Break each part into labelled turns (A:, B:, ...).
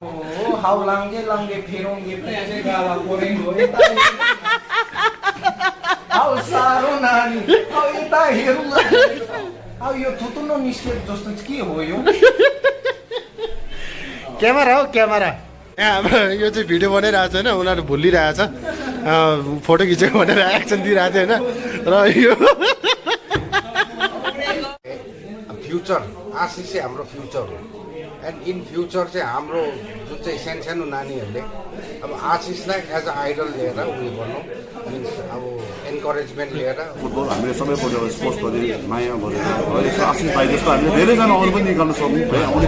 A: How लांगे लांगे फेरोंगे फिरे गाला कोरेंगे how सारो नानी हाउ यता हेरौँ हाउ यो थुतुनो निस्केको जस्तो के हो यो
B: क्यामेरा हो क्यामेरा यहाँ हाम्रो यो चाहिँ भिडियो बनाइरहेको छ होइन उनीहरू भुलिरहेछ फोटो खिचेको भनेर एक्सन दिइरहेको थियो होइन र यो
C: फ्युचर आशिष चाहिँ हाम्रो फ्युचर हो एन्ड इन फ्युचर चाहिँ हाम्रो जुन चाहिँ सानो नानीहरूले अब आशिषलाई एज अ आइडल लिएर उयो गर्नु मिन्स अब एन्करेजमेन्ट लिएर
D: फुटबल हामीले सबै स्पोर्ट्सप्रति माया गरेर है यसो आशिष भाइ जस्तो हामीले धेरैजना अरू पनि निकाल्न सक्यौँ है आउने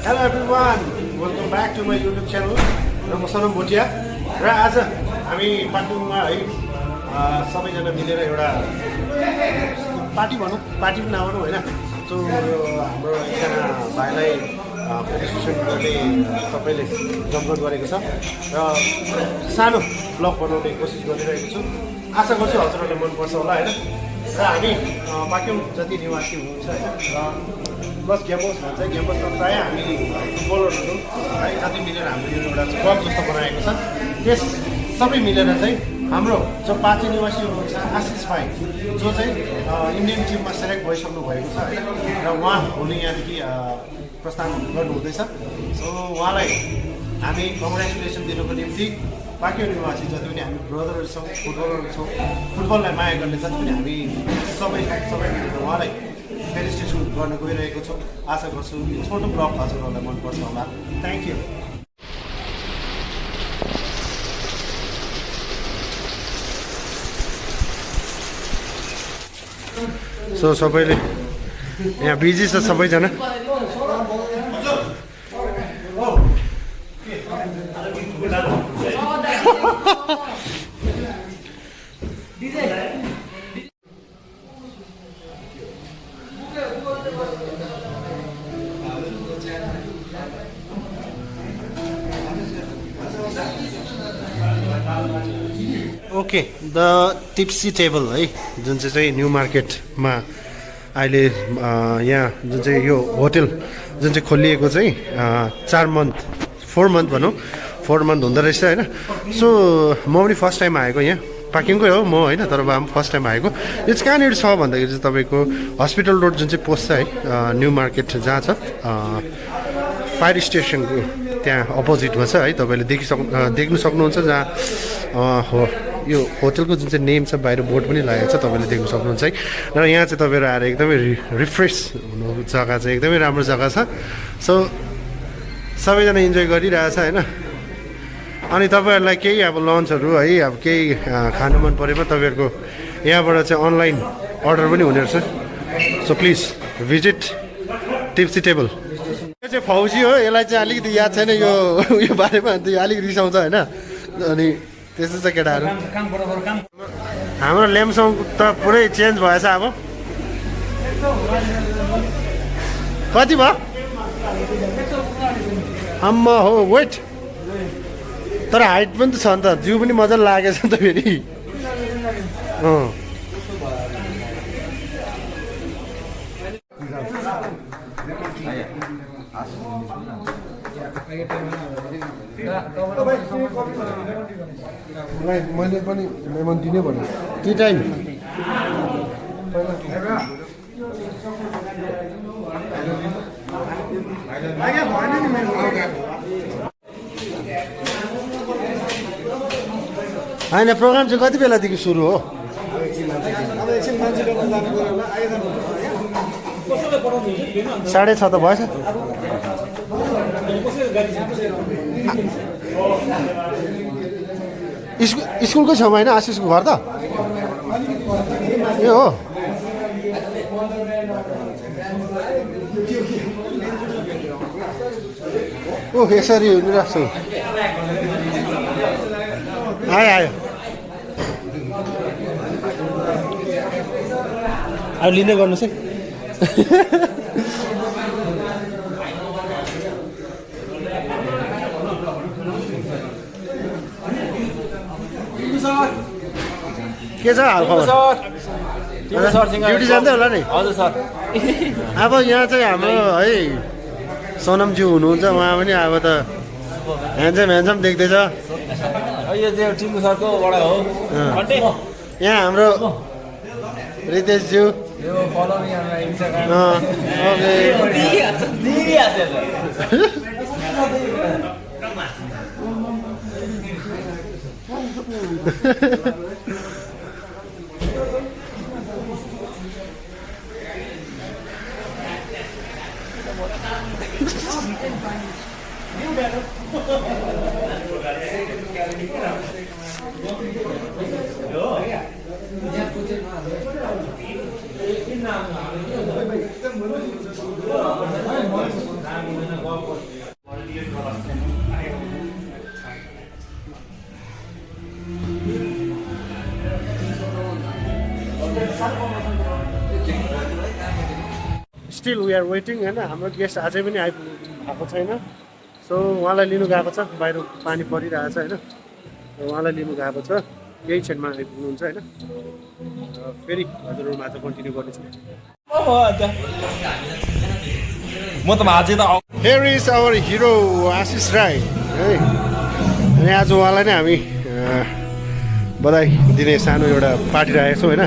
B: hello everyone welcome back to my YouTube channel र म सनम भोटिया र आज हामी पाटुङमा है सबैजना मिलेर एउटा पार्टी भनौँ पार्टी पनि नभनौँ होइन सो हाम्रो एकजना भाइलाई एसोसिएसनले सबैले जमघट गरेको छ र सानो ब्लग बनाउने कोसिस गरिरहेको छु आशा गर्छु हजुरहरूलाई मनपर्छ होला होइन र हामी पाक्यौँ जति निवासी हुनुहुन्छ होइन र प्लस गेम्बोस भन्छ गेम्बोसमा प्रायः हामी फुटबलरहरू है जति मिलेर हाम्रो यो एउटा क्लब जस्तो बनाएको छ त्यस सबै मिलेर चाहिँ हाम्रो जो पाँचे निवासी हुनुहुन्छ आशिष भाइ जो चाहिँ इन्डियन टिममा सेलेक्ट भइसक्नु भएको छ होइन र उहाँ भोलि यहाँदेखि प्रस्थान गर्नुहुँदैछ सो उहाँलाई हामी कङ्ग्रेचुलेसन दिनुको निम्ति बाँकी निवासी जति पनि हामी ब्रदरहरू छौँ फुटबलरहरू छौँ फुटबललाई माया गर्ने जति पनि हामी सबै मिलेर उहाँलाई फेलिसिटेसन गर्न गइरहेको छौँ आशा गर्छु यो छोटो ब्लग हजुरहरूलाई मनपर्छ होला थ्याङ्क यू सो सबैले यहाँ बिजी छ सबैजना ओके द टिप्सी टेबल है जुन चाहिँ न्यू मार्केटमा अहिले यहाँ जुन चाहिँ यो होटल जुन चाहिँ खोलिएको चाहिँ 4 मन्थ 4 मन्थ भनौँ 4 मन्थ हुँदो रहेछ होइन सो म पनि फर्स्ट टाइम आएको यहाँ पाकिङकै हो म होइन तर भए पनि फर्स्ट टाइम आएको यो चाहिँ कहाँनिर छ भन्दाखेरि चाहिँ तपाईँको हस्पिटल रोड जुन चाहिँ पोस्ट छ है न्यू मार्केट जहाँ छ फायर स्टेसनको त्यहाँ अपोजिटमा छ है तपाईँले देख्नु सक्नुहुन्छ जहाँ हो यो होटलको जुन चाहिँ नेम छ बाहिर बोर्ड पनि लागेको छ तपाईँले देख्नु सक्नुहुन्छ है र यहाँ चाहिँ तपाईँहरू आएर एकदमै रिफ्रेस हुनु जग्गा चाहिँ एकदमै राम्रो जग्गा छ सो सबैजना इन्जोय गरिरहेछ होइन अनि तपाईँहरूलाई केही अब लन्चहरू है अब केही खानु मन परेमा तपाईँहरूको यहाँबाट चाहिँ अनलाइन अर्डर पनि हुने रहेछ so please visit tipsy table यो चाहिँ फौजी हो यसलाई चाहिँ अलिकति याद छैन यो बारेमा अन्त अलिक रिसाउँछ होइन अनि त्यस्तो छ केटाहरू हाम्रो ल्याम्सङ त पुरै चेन्ज भएछ अब कति भयो आम्मा हो वेट तर हाइट पनि त छ नि त जिउ पनि मजाले लागेछ नि त फेरि मैले पनि लेमन दिने भने टी टाइम होइन प्रोग्राम चाहिँ कति बेलादेखि सुरु हो 6:30 त भएछ स्कुलकै छेउमा होइन आशिषको घर त ए हो ओ यसरी राख्छु आयो अब लिँदै गर्नुहोस् है के छ हालखबर ड्युटी जाँदै होला नि
E: हजुर सर
B: अब यहाँ चाहिँ हाम्रो है सोनमज्यू हुनुहुन्छ उहाँ पनि अब त ह्यान्डसम देख्दैछ
E: यो चाहिँ टिङ्गु सरकोबाट हो
B: यहाँ हाम्रो रितेशज्यू
E: यो follow me on Instagram
B: still we are waiting होइन हाम्रो गेस्ट अझै पनि आइपुग्नु भएको छैन सो उहाँलाई लिनु गएको छ बाहिर पानी परिरहेछ होइन उहाँलाई लिनु गएको छ यही क्षणमा आइपुग्नुहुन्छ होइन फेरि हजुरहरूमा आज कन्टिन्यू गर्नेछु
E: म त माझे त
B: Here is our hero आशिष राई है अनि आज उहाँलाई नै हामी बधाई दिने सानो एउटा पार्टी राखेको छौँ होइन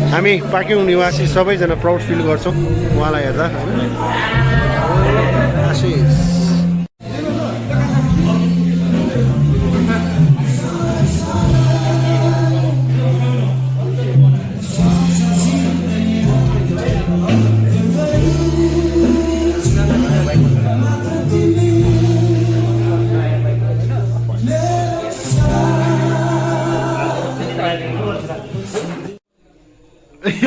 B: हामी पाक्योङ निवासी सबैजना प्राउड फिल गर्छौँ उहाँलाई हेर्दा आशिष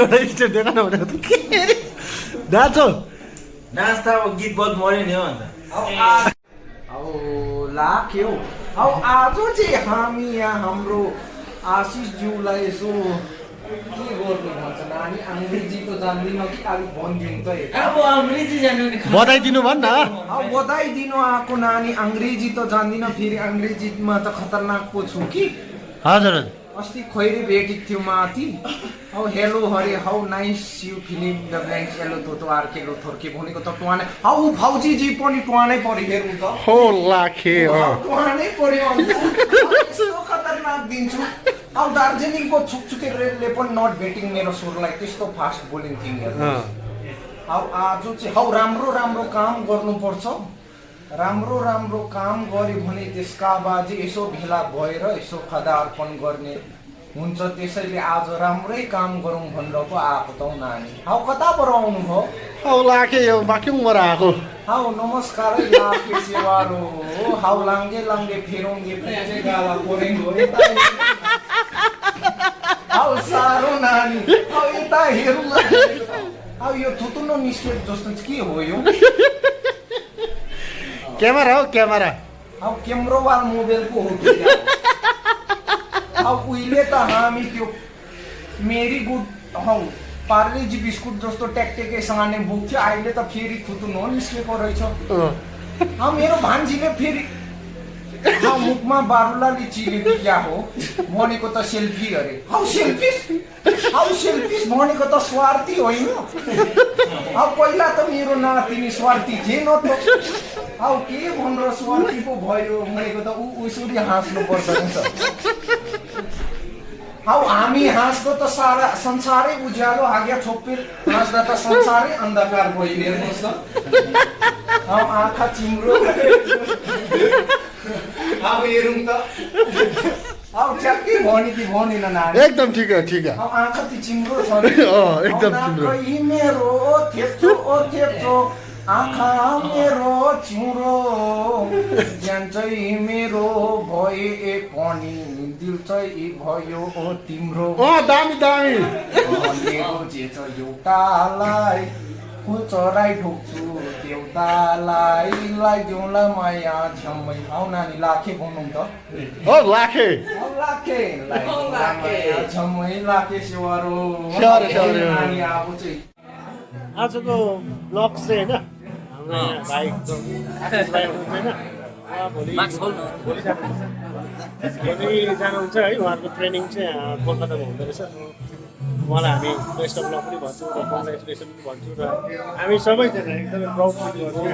B: एउटा स्टेप देखा न भनेको त के अरे नाचो
E: डान्स त अब गीत बहुत मर्यो नि हो अन्त
A: लाख्यो आज चाहिँ हामी यहाँ हाम्रो आशिषज्यूलाई यसो के गर्नु भन्छ नानी अङ्ग्रेजी त जान्दिनँ कि अलिक भनिदिनु त
E: अब अङ्ग्रेजी जान्नु नि
B: बधाई दिनु भन् न
A: बधाई दिनु आएको नानी अङ्ग्रेजी त जान्दिनँ फेरि अङ्ग्रेजीमा त खतरनाक पो छु कि
B: हजुर
A: अस्ति खैरी भेटेको थियो माथि हेलो हरे हाउ नाइस यु फिलिम द ब्ल्याङ्क्स येलो थोतो आर्केलो थोर्के भनेको त टुवानै भाउजीजी पनि टुवानै पऱ्यो हेर्नु त
B: हो लाखे
A: टुवानै पऱ्यो यस्तो खतरनाक दिन्छु दार्जिलिङको छुकछुकेले पनि नट भेटिङ मेरो स्वरलाई त्यस्तो फास्ट बोलिन्थ्यो हेर्नु आज चाहिँ राम्रो राम्रो काम गर्नुपर्छ राम्रो राम्रो काम गर्यो भने त्यसका बाजी यसो भेला भएर यसो खदा अर्पण गर्ने हुन्छ त्यसैले आज राम्रै काम गरौँ भनेर पो आएको त नानी कताबाट आउनुभयो
B: लाखे यो बाक्युङबाट आएको
A: नमस्कारै लाखे सेवारो लाङ्गे लाङ्गे फेरोङ्गे फेचे गाला पोरेङ्गो साह्रो नानी यता हेरौँ यो थुतुनो निस्केप जस्तो के हो यो
B: क्यामेरा हो क्यामेरा
A: क्यामरोवाल मोबाइलको हो उहिले त हामी त्यो मेरी गुड पार्लेजी बिस्कुट जस्तो ट्याकटेकैसँग नै बोक्थ्यो अहिले त फेरि थुतुनो निस्केको रहेछ मेरो भान्जीले फेरि मुखमा बारुलाले चिलेको क्या हो भनेको त सेल्फी अरे सेल्फिस भनेको त स्वार्थी होइन पहिला त मेरो नातिनी स्वार्थी थिएन त के भनेर स्वार्थी पो भयो भनेको त उसरी हाँस्नु पर्छ नि हामी हाँस्दो त सारा संसारै उज्यालो आज्ञा छोपेर हाँस्दा त संसारै अन्धकार भयो हेर्नुहोस् त आँखा चिम्रो हेरौँ त ठ्याक्कै भने कि भनेन नानी
B: एकदम ठिक है
A: आँखा ती चिम्रो छ
B: एकदम चिम्रो
A: मेरो थेप्चो आँखा मेरो चिम्रो ज्यान चाहिँ मेरो भए पनि दिल चाहिँ भयो तिम्रो
B: दामी दामी
A: मेरो जे छ एउटालाई चराई ढोक्छु देउतालाई लगाउला माया झम्मै नानी लाखे भनौँ त
B: लाखे
A: झम्मै लाखे सेवारो नानी अब चाहिँ
B: आजको ब्लग चाहिँ होइन हाम्रो भाइको आशिष भाइ हुनुहुन्छ होइन भोलि जानुहुन्छ भोलि जानुहुन्छ है उहाँहरूको ट्रेनिङ चाहिँ कोलकातामा हुँदो रहेछ उहाँलाई हामी बेस्ट अफ लक पनि भन्छौँ र कङ्ग्रेचुलेसन पनि भन्छौँ र हामी सबैजना एकदमै प्राउड पनि गर्छौँ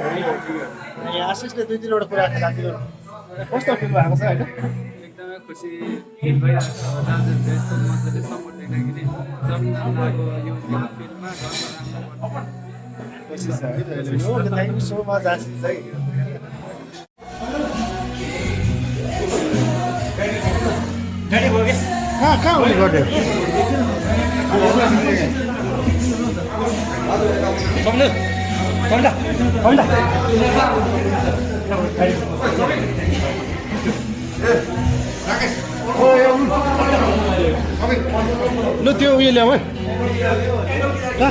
B: है आशिषले 2-3वटा कुरा राखिदिनु कस्तो फिल भएको छ होइन
F: एकदमै खुसी फिल भइरहेको छ दाजुहरूले यस्तो मजाले सपोर्ट दिँदाखेरि जब उनीहरूको यो फिल्डमा
B: खुसी छ है okay thank you so much Ashish है
E: गाडी भयो क्या
B: कहाँ उयो गर्थ्यो ल त्यो उयो ल्याऊ है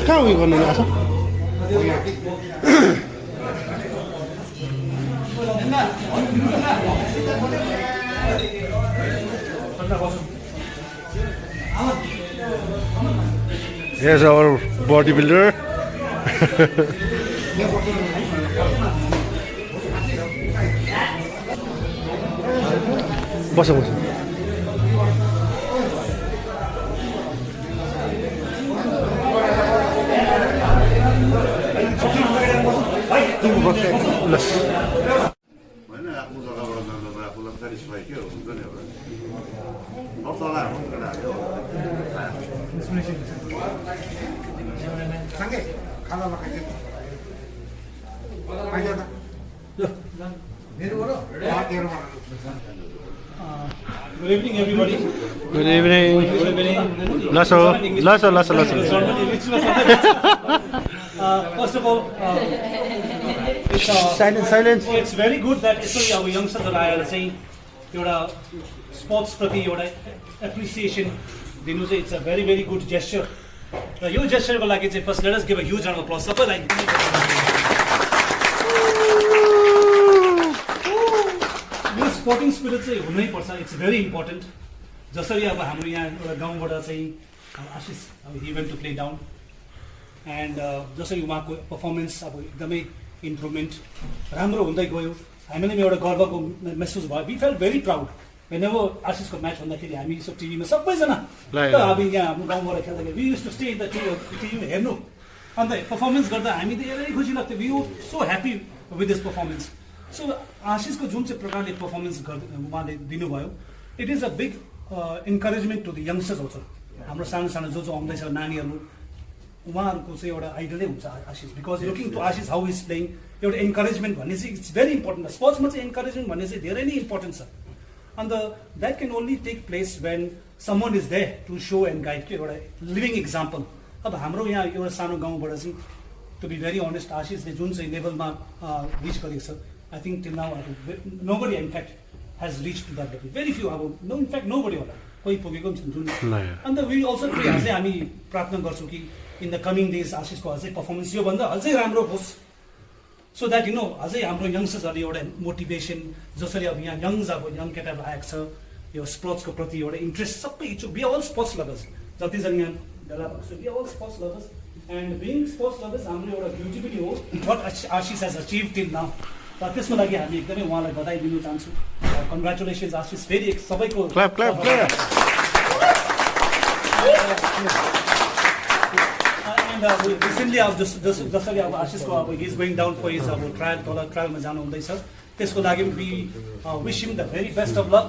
B: कहाँ उयो गर्नु आएको Here's our bodybuilder. बस बस
D: होइन आफ्नो जग्गाबाट जाँदा आफूलाई सेटिस्फाई के हुन्छ नि एउटा नचला हाल्यो
G: Good evening, everybody.
B: Good evening.
G: Good evening.
B: Lasso.
G: First of all,
B: Silence.
G: it's very good that especially our youngsters that I are saying, एउटा sports प्रति एउटा appreciation दिनु चाहिँ it's a very very good gesture. र यो gesture को लागि चाहिँ first let us give a huge round of applause सबैलाई. यो स्पोर्टिङ स्पिरिट चाहिँ हुनैपर्छ इट्स भेरी इम्पोर्टेन्ट जसरी अब हाम्रो यहाँ एउटा गाउँबाट चाहिँ आशिष अब he went to play down and जसरी उहाँको पर्फर्मेन्स अब एकदमै इम्प्रुभमेन्ट राम्रो हुँदै गयो हामीले पनि एउटा गर्वको महसुस भयो we felt very proud whenever आशिषको म्याच हुँदाखेरि हामी यसो टिभीमा सबैजना अब यहाँ हाम्रो गाउँबाट खेल्दाखेरि we used to stay in the टिभीमा हेर्नु अन्त पर्फर्मेन्स गर्दा हामी धेरै खुसी लाग्थ्यो we were so happy with this performance so आशिषको जुन चाहिँ प्रकारले पर्फर्मेन्स उहाँले दिनुभयो it is a big encouragement to the youngsters also हाम्रो सानो सानो जो आउँदैछ नानीहरू उहाँहरूको चाहिँ एउटा आइडलै हुन्छ Ashish because looking to Ashish how is playing एउटा इन्करेजमेन्ट भन्ने चाहिँ इट्स भेरी इम्पोर्टेन्ट स्पोर्ट्समा चाहिँ इन्करेजमेन्ट भन्ने चाहिँ धेरै नै इम्पोर्टेन्ट छ अन्त that can only take place when someone is there to show and guide के एउटा लिभिङ इक्जाम्पल अब हाम्रो यहाँ एउटा सानो गाउँबाट चाहिँ टु बी भेरी अनेस्ट आशिषले जुन चाहिँ लेभलमा रिच गरेको छ I think till now, nobody in fact has reached to that level. Very few. No, in fact, nobody होला. कोही पुगेको पनि छैन. And we also pray अझै हामी प्रार्थना गर्छौँ कि in the coming days आशिषको अझै पर्फर्मेन्स यो भन्दा अझै राम्रो होस्. So that you know अझै हाम्रो यङ्स्टर्सहरूले एउटा मोटिभेसन जसरी अब यहाँ यङ केटाहरू आएको छ यो स्पोर्ट्सको प्रति एउटा इन्ट्रेस्ट सबै we are all sports lovers. जतिजना यहाँ भेला भएको छ we are all sports lovers. And being sports lovers हाम्रो एउटा ब्युटी पनि हो what Ashish has achieved till now. र त्यसको लागि हामी एकदमै उहाँलाई बधाई दिन चाहन्छु कङ्ग्रेचुलेसन्स आशिष फेरि सबैको
B: क्ल्याप
G: रिसेन्टली अब जसरी अब आशिषको अब हिज गोइङ डाउन फर हिज अब ट्रायलमा जानु हुँदैछ त्यसको लागि पनि wish him the very best of lock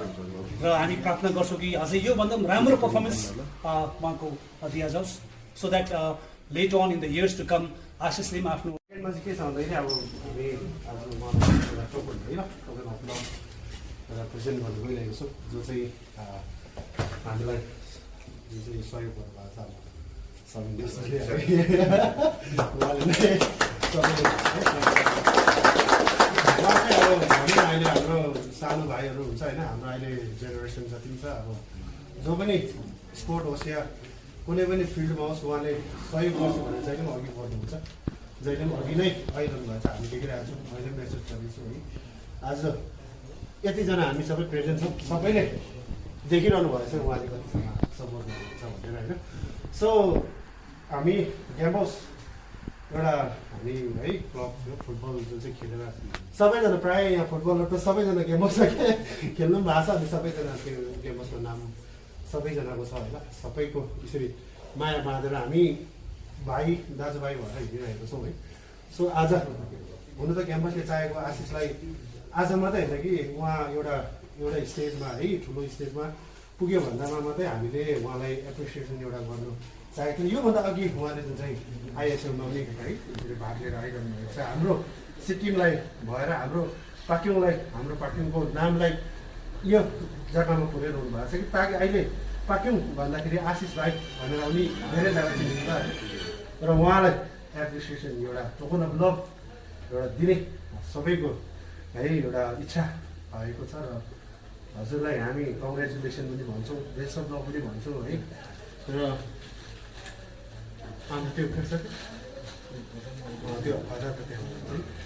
G: र हामी प्रार्थना गर्छौँ कि अझै योभन्दा पनि राम्रो पर्फर्मेन्स उहाँको दियाजाओस् so that later on in the years to come आशिषले पनि आफ्नो
B: मा चाहिँ के छ भन्दाखेरि अब हामी आज मलाई एउटा टोकन होइन टोकन अफ लभ एउटा प्रेजेन्ट गर्नु गइरहेको छु जो चाहिँ हामीलाई जुन चाहिँ सहयोग गर्नुभएको छ सबै देशले उहाँले नै हामी अहिले हाम्रो सानो भाइहरू हुन्छ होइन हाम्रो अहिले जेनेरेसन जति पनि छ अब जो पनि स्पोर्ट होस् या कुनै पनि फिल्डमा होस् उहाँले सहयोग गर्छु भने चाहिँ पनि अघि बढ्नुहुन्छ जहिले पनि अघि नै आइरहनु भएको छ हामी देखिरहेको छौँ मैले मेसेज गर्दैछु है आज यतिजना हामी सबै प्रेजेन्ट छौँ सबैले देखिरहनु भएको छ उहाँले कतिजना सपोर्ट गर्नुहुन्छ भनेर होइन सो हामी ग्याम्बोस एउटा हामी है क्लब थियो फुटबल जुन चाहिँ खेलेर सबैजना प्रायः यहाँ फुटबलर त सबैजना गेमर्स खेल्नु पनि भएको छ अनि सबैजना त्यो गेमर्सको नाम सबैजनाको छ होइन सबैको यसरी माया बाँधेर हामी भाइ दाजुभाइ भएर हिँडिरहेको छौँ है सो आज हुनु त क्याम्पसले चाहेको आशिषलाई आज मात्रै होइन कि उहाँ एउटा स्टेजमा है ठुलो स्टेजमा पुग्यो भन्दामा मात्रै हामीले उहाँलाई एप्रिसिएसन एउटा गर्नु चाहेको थियो योभन्दा अघि उहाँले जुन चाहिँ आइएसएलमा पनि है भाग लिएर आइरहनु भएको छ हाम्रो सिक्किमलाई भएर हाम्रो पाक्योङको नामलाई यो जग्गामा पुर्याइरहनु भएको छ कि ताकि अहिले पाक्योङ भन्दाखेरि आशिष भाइ भनेर उनी धेरै जग्गा चिनिन्छ र उहाँलाई एप्रिसिएसन एउटा टोकन अफ लभ एउटा दिने सबैको है एउटा इच्छा भएको छ र हजुरलाई हामी कङ्ग्रेचुलेसन पनि भन्छौँ बेस्ट अफ लक पनि भन्छौँ है र अन्त त्यो खेल्छ त्यो हजार त त्यहाँ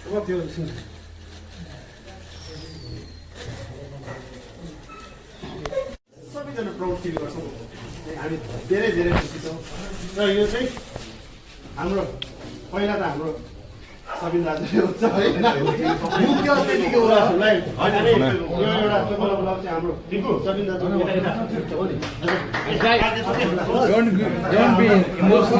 B: है त्यो सबैजना प्राउड फिल गर्छौँ हामी धेरै धेरै खुसी छौँ र यो चाहिँ हाम्रो पहिला त हाम्रो सबिन दाजुले हुन्छ है मुख्य अतिथिको उहाँहरूलाई यो एउटा टोकन अफ लभ चाहिँ हाम्रो सबिन दाजु
E: म छु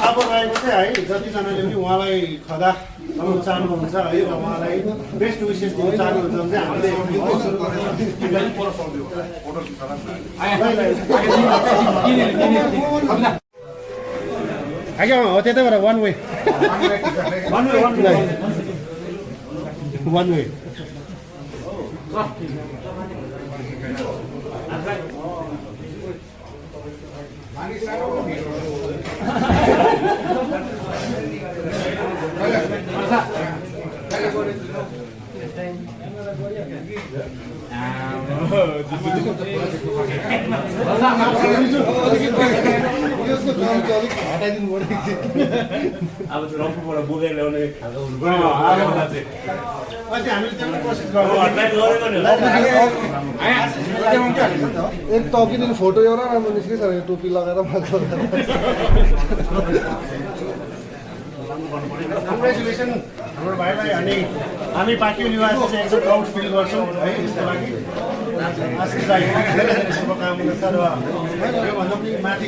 B: अब रहेको चाहिँ है जतिजनाले पनि उहाँलाई खदा चाहनुहुन्छ है र उहाँलाई बेस्ट विसेस दिन चाहनुहुन्छ भने चाहिँ हो त्यतैबाट वान वे
E: अब रम्फूबाट बोकेर ल्याउने खालको
B: हामीले त्यो कोसिस गर्छौँ
H: एक त अघि फोटो एउटा राम्रो निस्केछ टोपी लगाएर
B: कङ्ग्रेचुलेसन हाम्रो भाइलाई अनि हामी पाक्योङ निवासी चाहिँ एकदम प्राउड फिल गर्छौँ है यसको लागि आशिषलाई धेरै धेरै शुभकामना छ र योभन्दा पनि माथि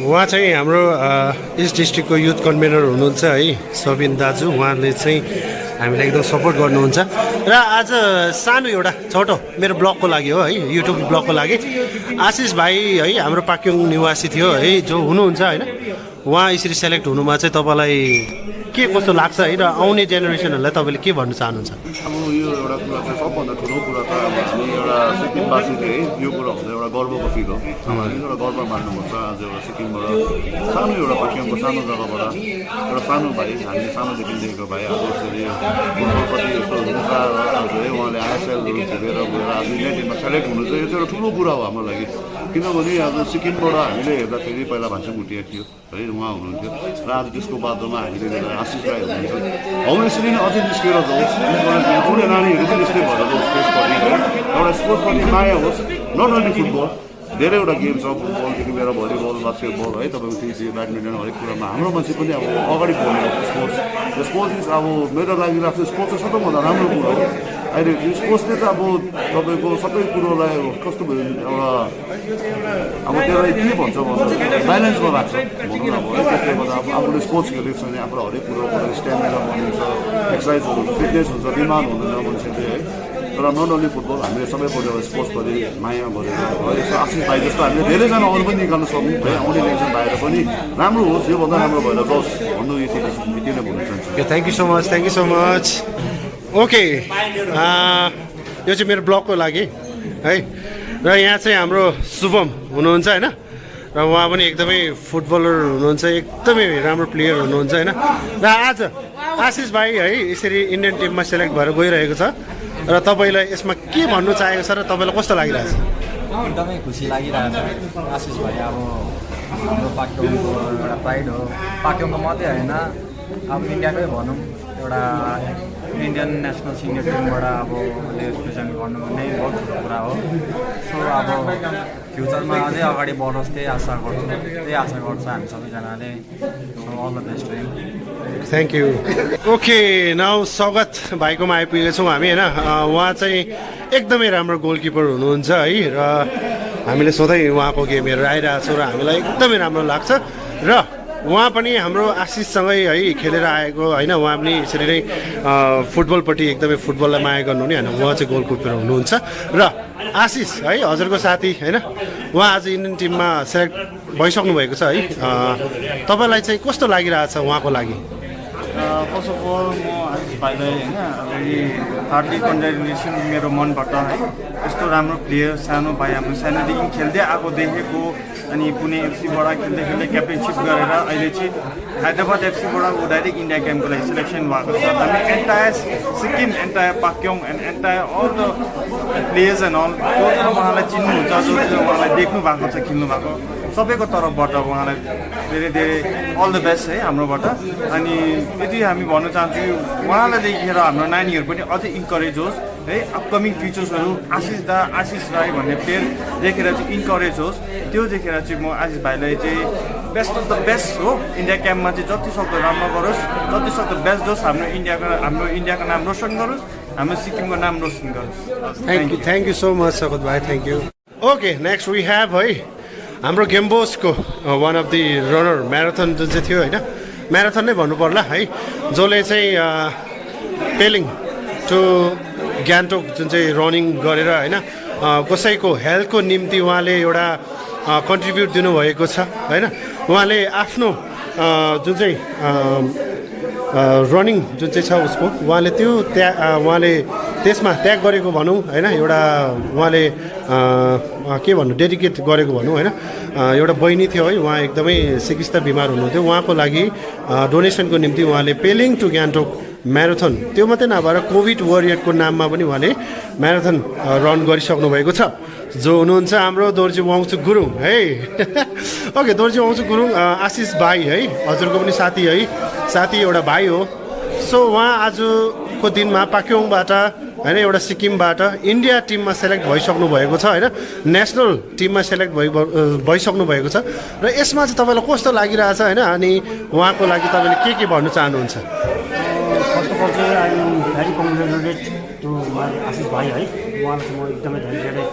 B: उहाँ चाहिँ हाम्रो इस्ट डिस्ट्रिक्टको युथ कन्भेनर हुनुहुन्छ है सबिन दाजु उहाँले चाहिँ हामीलाई एकदम सपोर्ट गर्नुहुन्छ र आज सानो एउटा छोटो मेरो ब्लगको लागि हो है युट्युब ब्लगको लागि आशिष भाइ है हाम्रो पाक्योङ निवासी थियो है जो हुनुहुन्छ होइन उहाँ यसरी सेलेक्ट हुनुमा चाहिँ तपाईँलाई के कस्तो लाग्छ है र आउने जेनेरेसनहरूलाई तपाईँले के भन्न चाहनुहुन्छ?
D: अब यो एउटा कुरा चाहिँ सबभन्दा ठुलो कुरा त अब हामी एउटा सिक्किमवासीले है यो कुरा हुँदा एउटा गर्वको फिल हो। हामीले एउटा गर्व मान्नुपर्छ। आज एउटा सिक्किमबाट सानो एउटा पाक्योङको सानो जग्गाबाट एउटा सानो भाइ, हामीले सानोदेखि देखेको भाइ आज यसरी फुटबलपट्टि यस्तो हुन्छ आज है उहाँले आइएसएलहरू खेलेर गएर आज इन्डिया टिममा सेलेक्ट हुनु चाहिँ यो चाहिँ एउटा ठुलो कुरा हो हाम्रो लागि। किनभने आज सिक्किमबाट हामीले हेर्दाखेरि पहिला भान्सा भुटिया थियो है, उहाँ हुनुहुन्थ्यो र आज त्यसको बादमा हामीले आशिष राई हुनुहुन्छ। हौ यसरी नै अझै निस्केर जाओस्, आउने नानीहरू पनि त्यस्तै भएर जाओस् स्पोर्ट्सपट्टि है, एउटा स्पोर्ट्सपट्टि माया होस्। नट ओन्ली फुटबल, धेरैवटा गेम छ, फुटबलदेखि लिएर भलिबल, बास्केटबल है, तपाईँको टिसी, ब्याडमिन्टन हरेक कुरामा हाम्रो मान्छे पनि अब अगाडि बढ्ने स्पोर्ट्स। स्पोर्ट्स इज अब मेरो लागि लाग्छ स्पोर्ट्स चाहिँ सबैभन्दा राम्रो कुरो हो। अहिले स्पोर्ट्सले त अब तपाईँको सबै कुरोलाई कस्तो भयो एउटा अब त्यसलाई के भन्छ भन्दा ब्यालेन्समा राख्छ भनौँ न अब है। त्यसले गर्दा अब आफूले स्पोर्ट्स खेलेको छ भने आफूलाई हरेक कुरोको स्ट्यामिना बनिन्छ, एक्सर्साइजहरू फिटनेस हुन्छ, बिमार हुँदैन मान्छेले है। तर नट ओन्ली फुटबल, हामीले सबैपल्ट स्पोर्ट्सप्रति माया गरेर यसो आशिष भाइ जस्तो हामीले धेरैजना अरू पनि निकाल्न सक्छौँ है। आउने इलेक्सन बाहिर पनि राम्रो होस्, योभन्दा राम्रो भएर जाओस् भन्नु यति नै भन्न चाहन्छु।
B: Thank you so much, thank you so much. Okay, यो चाहिँ मेरो ब्लगको लागि है। र यहाँ चाहिँ हाम्रो शुभम हुनुहुन्छ होइन, र उहाँ पनि एकदमै फुटबलर हुनुहुन्छ, एकदमै राम्रो प्लेयर हुनुहुन्छ होइन। र आज आशिष भाइ है यसरी इन्डियन टिममा सेलेक्ट भएर गइरहेको छ र तपाईँलाई यसमा के भन्नु चाहेको छ र तपाईँलाई कस्तो लागिरहेको छ?
I: एकदमै खुसी लागिरहेको छ। आशिष भाइ अब हाम्रो पाक्योङको एउटा प्राइड हो। पाक्योङको मात्रै होइन, अब इन्डियाकै भनौँ, एउटा इन्डियन नेसनल सिनियर टिमबाट अब उसले रिप्रेजेन्ट गर्नु नै बहुत ठुलो कुरा हो। सो अब फ्युचरमा अझै अगाडि बढोस् त्यही आशा गर्छु, त्यही आशा गर्छ हामी सबैजनाले। So all the best to him.
B: Thank you. Okay, now स्वागत भाइकोमा आइपुगेको छौँ हामी होइन। उहाँ चाहिँ एकदमै राम्रो गोलकिपर हुनुहुन्छ है, र हामीले सधैँ उहाँको गेमहरू आइरहेको छौँ र हामीलाई एकदमै राम्रो लाग्छ। र उहाँ पनि हाम्रो आशिषसँगै है खेलेर आएको होइन। उहाँ पनि यसरी नै फुटबलपट्टि एकदमै फुटबललाई माया गर्नुहुने होइन। उहाँ चाहिँ गोलकिपर हुनुहुन्छ। र आशिष है हजुरको साथी होइन, उहाँ आज इन्डियन टिममा सेलेक्ट भइसक्नु भएको छ है। तपाईँलाई चाहिँ कस्तो लागिरहेछ उहाँको लागि?
J: फर्स्ट अफ अल म आशिष भाइलाई होइन भेरी हार्डली कन्ग्रेचुलेसन मेरो मनबाट है। यस्तो राम्रो प्लेयर सानो भाइ हाम्रो सानोदेखि खेल्दै आएको देखेको, अनि पुणे एफसीबाट खेल्दै खेल्दै क्याप्टेनसिप गरेर अहिले चाहिँ हैदराबाद एफसीबाट ऊ डाइरेक्ट इन्डिया गेमको लागि सिलेक्सन भएको छ। हामी entire Sikkim, entire Pakyong and entire all the players and all जो जो उहाँलाई चिन्नुहुन्छ, जो जो उहाँलाई देख्नु भएको छ खेल्नु भएको, सबैको तर्फबाट उहाँलाई धेरै धेरै अल द बेस्ट है हाम्रोबाट। अनि यति हामी भन्न चाहन्छु उहाँलाई देखेर हाम्रो नानीहरू पनि अझै इन्करेज होस् है। अपकमिङ फ्युचर्सहरू आशिष राई भन्ने प्लेयर देखेर चाहिँ इन्करेज होस्। त्यो देखेर चाहिँ म आशिष भाइलाई चाहिँ बेस्ट अफ द बेस्ट हो। इन्डिया क्याम्पमा चाहिँ जति सक्दो राम्रो गरोस्, जति सक्दो बेस्ट जोस्, हाम्रो इन्डियाको नाम रोसन गरोस्, हाम्रो सिक्किमको नाम रोसन गरोस्।
B: थ्याङ्क यू सो मच स्वागत भाइ, thank you. Okay, next we have है हाम्रो गेम्बोसको one of the runner, marathon जुन चाहिँ थियो होइन, म्याराथन नै भन्नु पर्ला है, जसले चाहिँ पेलिङ टु गान्तोक जुन चाहिँ रनिङ गरेर होइन कसैको हेल्थको निम्ति उहाँले एउटा कन्ट्रिब्युट दिनुभएको छ होइन। उहाँले आफ्नो जुन चाहिँ रनिङ जुन चाहिँ छ उसको उहाँले त्यो उहाँले त्यसमा त्याग गरेको भनौँ होइन। एउटा उहाँले के भन्नु डेडिकेट गरेको भनौँ होइन। एउटा बहिनी थियो है, उहाँ एकदमै सिकिस्त बिमार हुनुहुन्थ्यो, उहाँको लागि डोनेसनको निम्ति उहाँले पेलिङ टु गान्तोक म्याराथन, त्यो मात्रै नभएर कोभिड वरियरको नाममा पनि उहाँले म्याराथन रन गरिसक्नु भएको छ। जो हुनुहुन्छ हाम्रो दोर्जी वंशु गुरुङ है। ओके, दोर्जी वंशु गुरुङ आशिष भाइ है हजुरको पनि साथी है, साथी एउटा भाइ हो। सो उहाँ आजको दिनमा पाक्योङबाट होइन एउटा सिक्किमबाट इन्डिया टिममा सेलेक्ट भइसक्नु भएको छ होइन, नेसनल टिममा सेलेक्ट भइसक्नु भएको छ। र यसमा चाहिँ तपाईँलाई कस्तो लागिरहेछ होइन, अनि उहाँको लागि तपाईँले के भन्नु चाहनुहुन्छ?
K: फर्स्ट अफ अल चाहिँ I am very congratulate to my Ashish भाइ है। उहाँलाई चाहिँ म एकदमै धेरै धेरै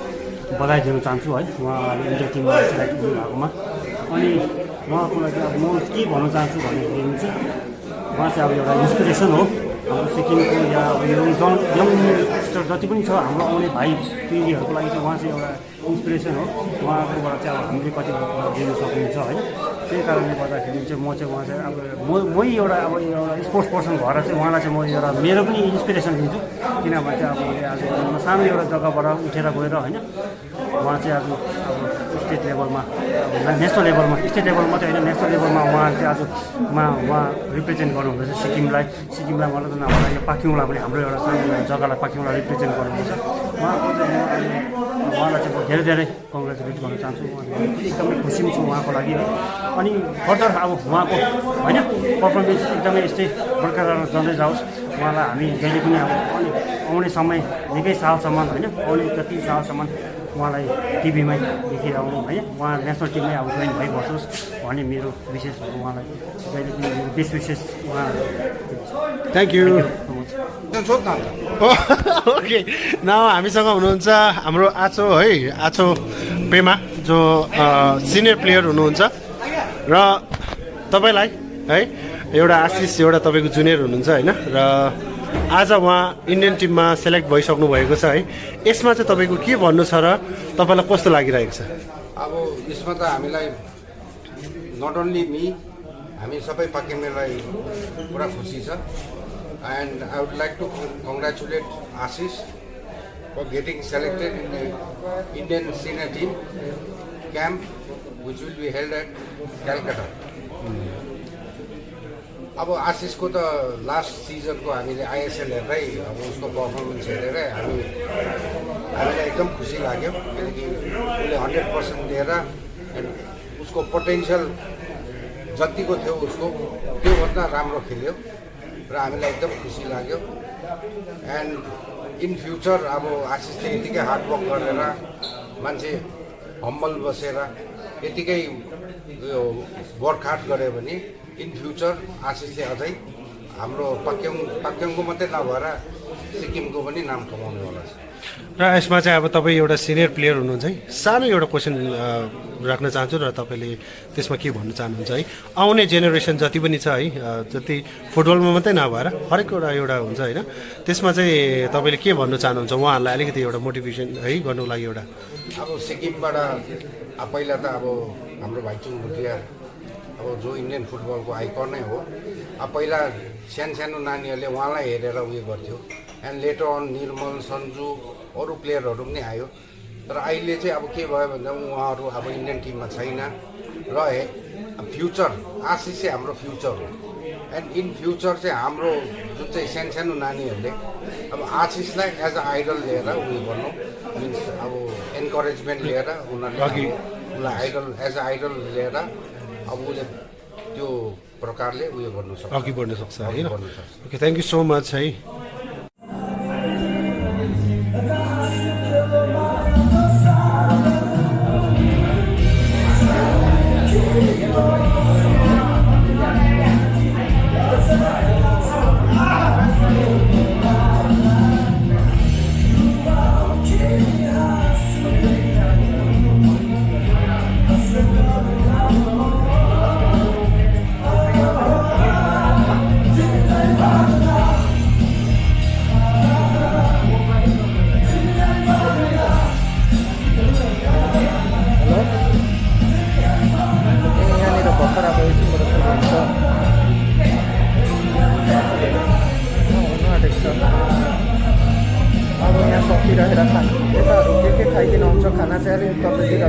K: बधाई दिन चाहन्छु है, उहाँले इन्डिया टिममा सेलेक्ट हुनुभएकोमा। अनि उहाँको लागि अब म के भन्न चाहन्छु भन्दाखेरि चाहिँ उहाँ चाहिँ अब एउटा इन्सपिरेसन हो हाम्रो सिक्किमको या यङस्टर जति पनि छ हाम्रो आउने भाइ पिँढीहरूको लागि चाहिँ उहाँ चाहिँ एउटा इन्सपिरेसन हो। उहाँकोबाट चाहिँ अब हामीले कति दिन सक्नुहुन्छ है। त्यही कारणले गर्दाखेरि चाहिँ म चाहिँ उहाँ चाहिँ अब मै एउटा स्पोर्ट्स पर्सन भएर चाहिँ उहाँलाई चाहिँ म एउटा मेरो पनि इन्सपिरेसन लिन्छु किनभने चाहिँ अब आज सानो एउटा जग्गाबाट उठेर गएर होइन उहाँ चाहिँ अब स्टेट लेभलमा नेसनल लेभलमा स्टेट लेभल मात्रै होइन नेसनल लेभलमा उहाँ चाहिँ आज उहाँ रिप्रेजेन्ट गर्नुहुँदैछ सिक्किमलाई मात्र नभएर यो पाक्योङलाई पनि हाम्रो एउटा सानो जग्गालाई पाक्योङलाई रिप्रेजेन्ट गर्नुहुँदैछ उहाँको चाहिँ उहाँलाई चाहिँ म धेरै धेरै कङ्ग्रेचुलेट गर्न चाहन्छु एकदमै खुसी छु उहाँको लागि अनि फर्दर अब उहाँको होइन पर्फर्मेन्स एकदमै यस्तै बरकरार जाँदै जाओस् उहाँलाई हामी जहिले पनि अब आउने समय निकै सालसम्म होइन आउने जति सालसम्म उहाँलाई टिभीमै देखिरहनु होइन उहाँ नेसनल टिममै अब जोइन भइबसोस् भन्ने मेरो विशेष उहाँलाई जहिले पनि बेस्ट विशेष उहाँ
B: थ्याङ्क यू ओके नाउ हामीसँग हुनुहुन्छ हाम्रो आचो है आचो पेमा जो सिनियर प्लेयर हुनुहुन्छ र तपाईँलाई है एउटा आशिष एउटा तपाईँको जुनियर हुनुहुन्छ होइन र आज उहाँ इन्डियन टिममा सेलेक्ट भइसक्नु भएको छ है यसमा चाहिँ तपाईँको के भन्नु छ र तपाईँलाई कस्तो लागिरहेको छ
C: अब यसमा त हामीलाई नट ओन्ली मी हामी सबै पाकिमेलाई पुरा खुसी छ and I would like to congratulate Ashish for getting selected in the Indian senior team camp which will be held at Calcutta अब आशिषको त लास्ट सिजनको हामीले आइएसएल हेर्दै अब उसको पर्फर्मेन्स हेरेर हामीलाई एकदम खुसी लाग्यो किनकि उसले 100% दिएर उसको पोटेन्सियल जतिको थियो उसको त्योभन्दा राम्रो खेल्यो र हामीलाई एकदम खुसी लाग्यो एन्ड इन फ्युचर अब आशिषले यतिकै हार्डवर्क गरेर मान्छे हम्बल बसेर यतिकै वर्क हार्ड गऱ्यो भने इन फ्युचर आशिषले अझै हाम्रो पाक्योङको मात्रै नभएर सिक्किमको पनि नाम कमाउनेवाला छ
B: र यसमा चाहिँ अब तपाईँ एउटा सिनियर प्लेयर हुनुहुन्छ है सानो एउटा क्वेसन राख्न चाहन्छु र तपाईँले त्यसमा के भन्न चाहनुहुन्छ है आउने जेनेरेसन जति पनि छ है जति फुटबलमा मात्रै नभएर हरेक एउटा हुन्छ होइन त्यसमा चाहिँ तपाईँले के भन्न चाहनुहुन्छ उहाँहरूलाई अलिकति एउटा मोटिभेसन है गर्नुको लागि एउटा
C: अब सिक्किमबाट पहिला त अब हाम्रो भाइचुङ भुटिया अब जो इन्डियन फुटबलको आइकन नै हो अब पहिला सानो नानीहरूले उहाँलाई हेरेर उयो गर्थ्यो एन्ड लेटर अन निर्मल सन्जु अरू प्लेयरहरू पनि आयो तर अहिले चाहिँ अब के भयो भन्दा उहाँहरू अब इन्डियन टिममा छैन र फ्युचर आशिष चाहिँ हाम्रो फ्युचर हो एन्ड इन फ्युचर चाहिँ हाम्रो जुन चाहिँ सानो नानीहरूले अब आशिषलाई एज अ आइडल लिएर उयो गर्नु मिन्स अब एन्करेजमेन्ट लिएर उनीहरूले उसलाई आइडल एज अ आइडल लिएर अब उसले त्यो प्रकारले उयो गर्नु सक्छ
B: अघि बढ्न सक्छ होइन okay thank you so much है
A: अब यहाँ सकिरहेर खाना यताहरू के खाइदिनु आउँछ खाना चाहिँ अलिक तपाईँतिर